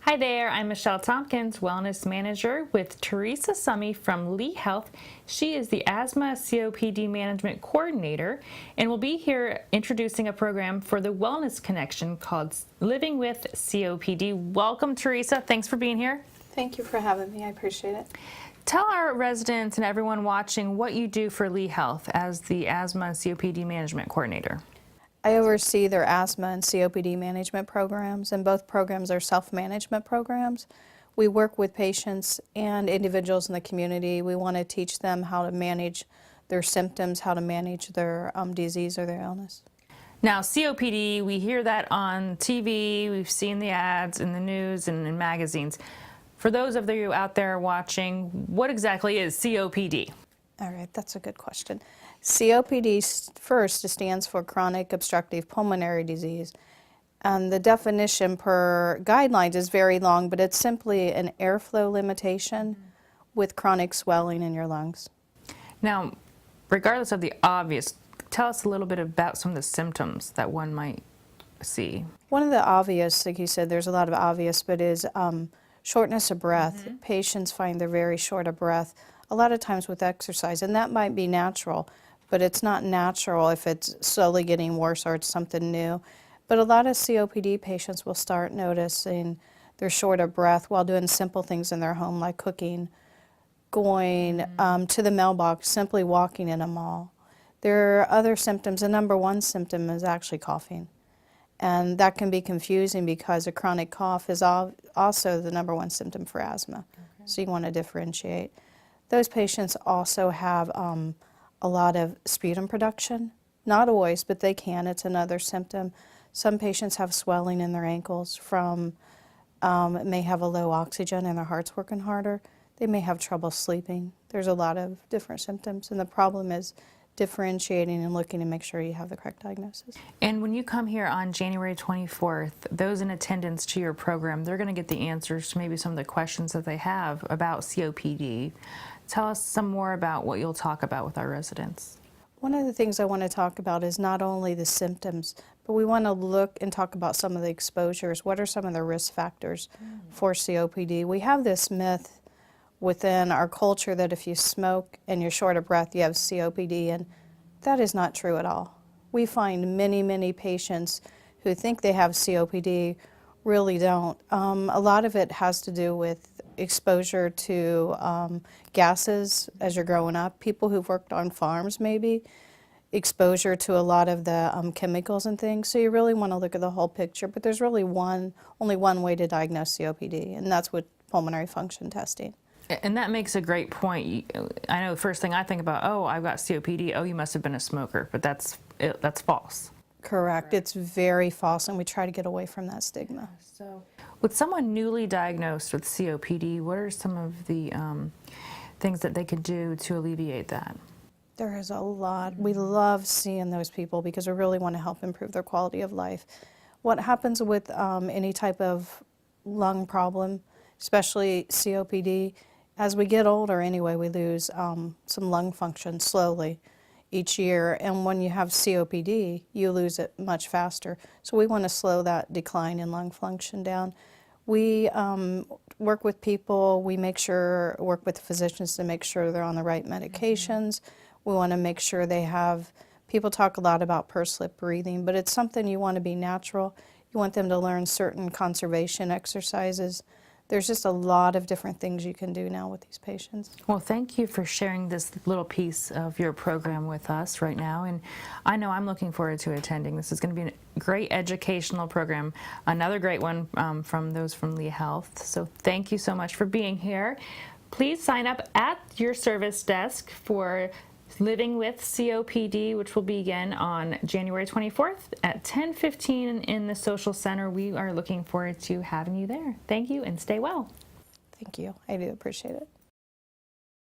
Hi there, I'm Michelle Tompkins, Wellness Manager with Teresa Summy from Lee Health. She is the Asthma COPD Management Coordinator and will be here introducing a program for the Wellness Connection called Living with COPD. Welcome, Teresa. Thanks for being here. Thank you for having me. I appreciate it. Tell our residents and everyone watching what you do for Lee Health as the Asthma COPD Management Coordinator. I oversee their asthma and COPD management programs, and both programs are self-management programs. We work with patients and individuals in the community. We want to teach them how to manage their symptoms, how to manage their disease or their illness. Now, COPD, we hear that on TV, we've seen the ads in the news and in magazines. For those of you out there watching, what exactly is COPD? All right, that's a good question. COPD first stands for chronic obstructive pulmonary disease. And the definition per guidelines is very long, but it's simply an airflow limitation with chronic swelling in your lungs. Now, regardless of the obvious, tell us a little bit about some of the symptoms that one might see. One of the obvious, like you said, there's a lot of obvious, but is shortness of breath. Patients find they're very short of breath a lot of times with exercise, and that might be natural, but it's not natural if it's slowly getting worse or it's something new. But a lot of COPD patients will start noticing they're short of breath while doing simple things in their home like cooking, going to the mailbox, simply walking in a mall. There are other symptoms. The number one symptom is actually coughing. And that can be confusing because a chronic cough is also the number one symptom for asthma. Okay. So you want to differentiate. Those patients also have a lot of sputum production. Not always, but they can. It's another symptom. Some patients have swelling in their ankles from, may have a low oxygen and their heart's working harder. They may have trouble sleeping. There's a lot of different symptoms, and the problem is differentiating and looking to make sure you have the correct diagnosis. And when you come here on January 24th, those in attendance to your program, they're going to get the answers to maybe some of the questions that they have about COPD. Tell us some more about what you'll talk about with our residents. One of the things I want to talk about is not only the symptoms, but we want to look and talk about some of the exposures. What are some of the risk factors for COPD? We have this myth within our culture that if you smoke and you're short of breath, you have COPD, and that is not true at all. We find many patients who think they have COPD really don't. A lot of it has to do with exposure to gases as you're growing up, people who've worked on farms maybe, exposure to a lot of the chemicals and things. So you really want to look at the whole picture, but there's really only one way to diagnose COPD, and that's with pulmonary function testing. And that makes a great point. I know the first thing I think about, oh, I've got COPD, oh, you must have been a smoker, but that's false. Correct. It's very false, and we try to get away from that stigma. So, with someone newly diagnosed with COPD, what are some of the things that they could do to alleviate that? There is a lot. We love seeing those people because we really want to help improve their quality of life. What happens with any type of lung problem, especially COPD, as we get older anyway, we lose some lung function slowly each year, and when you have COPD, you lose it much faster. So we want to slow that decline in lung function down. We work with people, work with physicians to make sure they're on the right medications. We want to make sure they have, people talk a lot about pursed lip breathing, but it's something you want to be natural. You want them to learn certain conservation exercises. There's just a lot of different things you can do now with these patients. Well, thank you for sharing this little piece of your program with us right now. And I know I'm looking forward to attending. This is going to be a great educational program, another great one from those from Lee Health. So thank you so much for being here. Please sign up at your service desk for Living with COPD, which will begin on January 24th at 10:15 in the Social Center. We are looking forward to having you there. Thank you and stay well. Thank you. I do appreciate it.